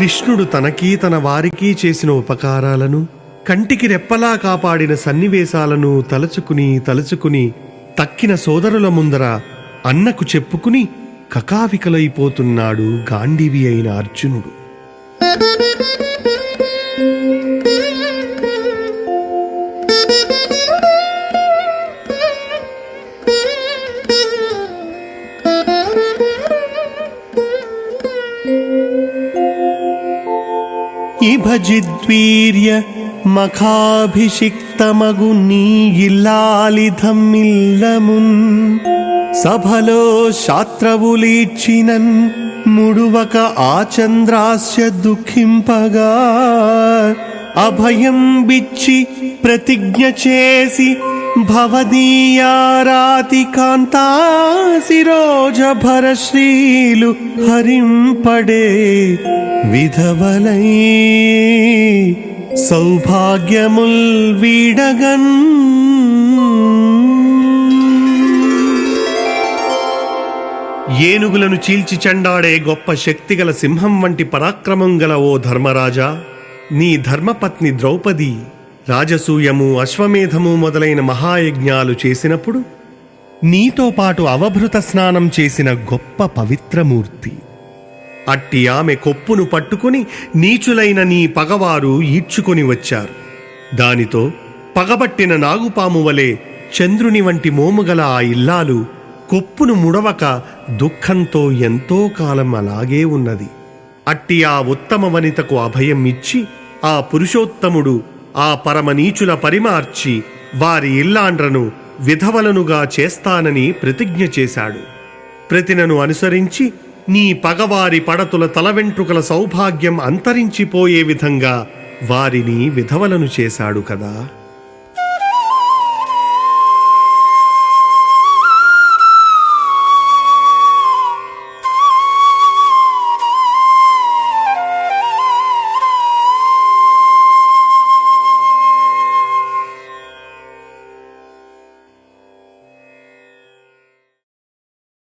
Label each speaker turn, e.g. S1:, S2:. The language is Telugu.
S1: కృష్ణుడు తనకీ తన వారికీ చేసిన ఉపకారాలను, కంటికి రెప్పలా కాపాడిన సన్నివేశాలను తలుచుకుని తక్కిన సోదరుల ముందర అన్నకు చెప్పుకుని కకావికలైపోతున్నాడు గాంధీవి అయిన అర్జునుడు. ఇభజిద్వీర్య మఖాభిషిక్తమగు నీ ఇల్లాలిధమ్మిల్లమున్ సభలో శాత్రవులీర్చినన్ ముడువక ఆచంద్రాస్య దుఃఖింపగా అభయం బిచ్చి ప్రతిజ్ఞ చేసి భవదీయారాతి కాంతాశిరోజ భరశ్రీలు హరింపడే విధవలై సౌభాగ్యముల్ వీడగన్. ఏనుగులను చీల్చి చెండాడే గొప్ప శక్తిగల సింహం వంటి పరాక్రమం గల ఓ ధర్మరాజా, నీ ధర్మపత్ని ద్రౌపది రాజసూయము, అశ్వమేధము మొదలైన మహాయజ్ఞాలు చేసినప్పుడు నీతో పాటు అవభృత స్నానం చేసిన గొప్ప పవిత్రమూర్తి. అట్టి ఆమె కొప్పును పట్టుకుని నీచులైన నీ పగవారు ఈడ్చుకొని వచ్చారు. దానితో పగబట్టిన నాగుపాము వలె చంద్రుని వంటి మోముగల ఆ ఇల్లాలు కొప్పును ముడవక దుఃఖంతో ఎంతో కాలం అలాగే ఉన్నది. అట్టి ఆ ఉత్తమ వనితకు అభయం ఇచ్చి ఆ పురుషోత్తముడు ఆ పరమనీచుల పరిమార్చి వారి ఇల్లాండ్రను విధవలనుగా చేస్తానని ప్రతిజ్ఞ చేశాడు. ప్రతినను అనుసరించి నీ పగవారి పడతుల తలవెంట్రుకల సౌభాగ్యం అంతరించిపోయే విధంగా వారిని విధవలను చేశాడు కదా.